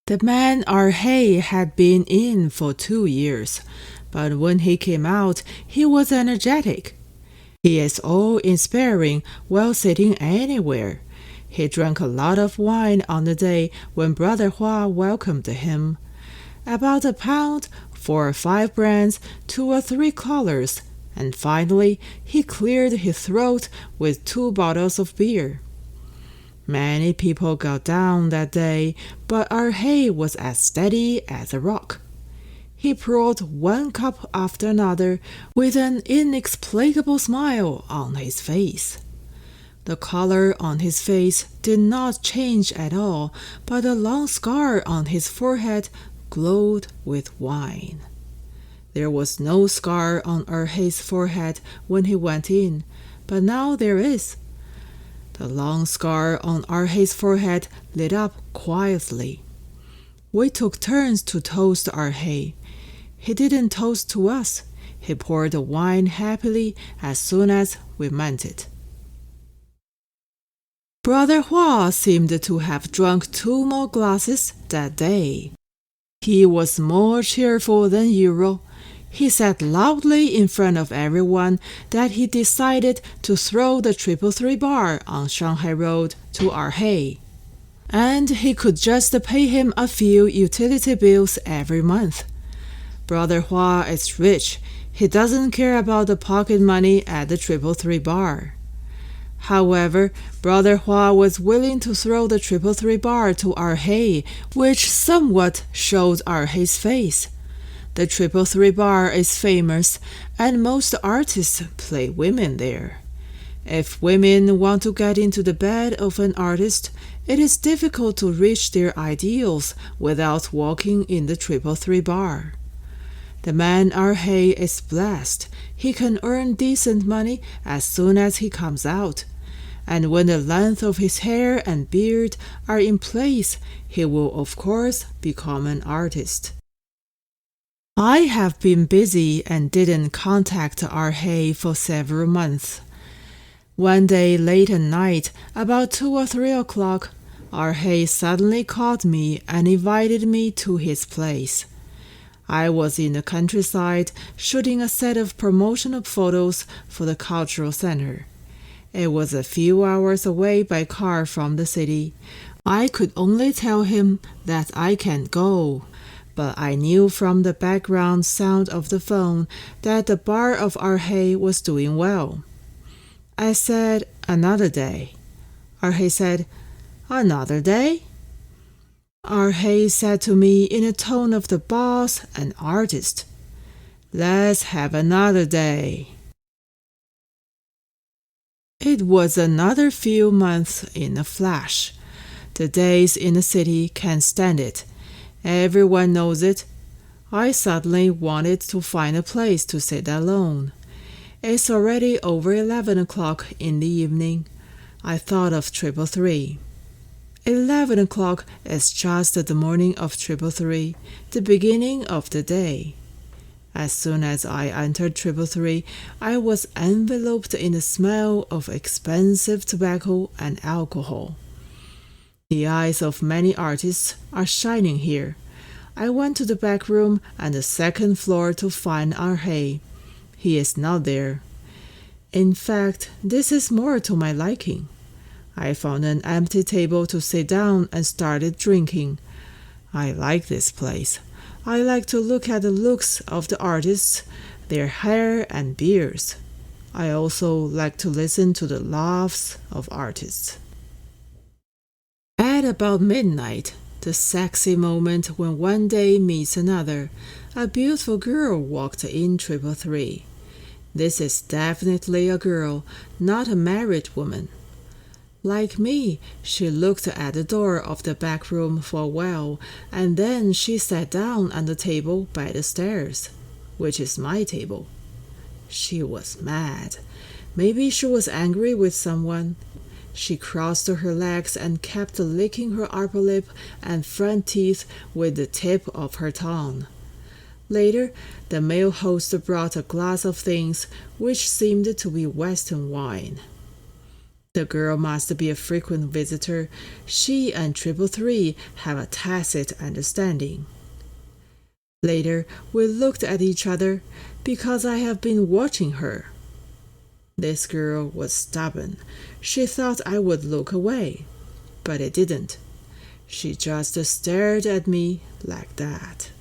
The man Erhei had been in for 2 years, but when he came out, he was energetic. He is awe-inspiring while sitting anywhere. He drank a lot of wine on the day when Brother Hua welcomed him. About a pound, 4 or 5 brands, 2 or 3 colors, and finally he cleared his throat with 2 bottles of beer. Many people got down that day, but Erhei was as steady as a rock. He poured one cup after another with an inexplicable smile on his face. The color on his face did not change at all, but the long scar on his forehead glowed with wine. There was no scar on Erhei's forehead when he went in, but now there is. The long scar on Erhei's forehead lit up quietly. We took turns to toast Erhei. He didn't toast to us. He poured the wine happily as soon as we meant it. Brother Hua seemed to have drunk 2 more glasses that day. He was more cheerful than usual. He said loudly in front of everyone that he decided to throw the 333 bar on Shanghai Road to Erhei, and he could just pay him a few utility bills every month. Brother Hua is rich. He doesn't care about the pocket money at the 333 bar. However, Brother Hua was willing to throw the 333 bar to Erhei, which somewhat showed Erhei's face. The 333 bar is famous, and most artists play women there. If women want to get into the bed of an artist, it is difficult to reach their ideals without walking in the 333 bar. The man Erhei is blessed. He can earn decent money as soon as he comes out. And when the length of his hair and beard are in place, he will of course become an artist. I have been busy and didn't contact Erhei for several months. One day late at night, about 2 or 3 o'clock, Erhei suddenly called me and invited me to his place. I was in the countryside shooting a set of promotional photos for the cultural center. It was a few hours away by car from the city. I could only tell him that I can't go, but I knew from the background sound of the phone that the bar of Erhei was doing well. I said, "Another day." Erhei said, "Another day?" Erhei said to me in a tone of the boss and artist, "Let's have another day." It was another few months in a flash. The days in the city can't stand it. Everyone knows it. I suddenly wanted to find a place to sit alone. It's already over 11 o'clock in the evening. I thought of 333. 11 o'clock is just the morning of 333, the beginning of the day. As soon as I entered 333, I was enveloped in the smell of expensive tobacco and alcohol. The eyes of many artists are shining here. I went to the back room and the second floor to find Erhei. He is not there. In fact, this is more to my liking. I found an empty table to sit down and started drinking. I like this place. I like to look at the looks of the artists, their hair and beards. I also like to listen to the laughs of artists. At about midnight, the sexy moment when one day meets another, a beautiful girl walked in 333. This is definitely a girl, not a married woman. Like me, she looked at the door of the back room for a while, and then she sat down on the table by the stairs, which is my table. She was mad. Maybe she was angry with someone. She crossed her legs and kept licking her upper lip and front teeth with the tip of her tongue. Later, the male host brought a glass of things which seemed to be Western wine. The girl must be a frequent visitor. She and 333 have a tacit understanding. Later, we looked at each other because I have been watching her. This girl was stubborn. She thought I would look away, but I didn't. She just stared at me like that.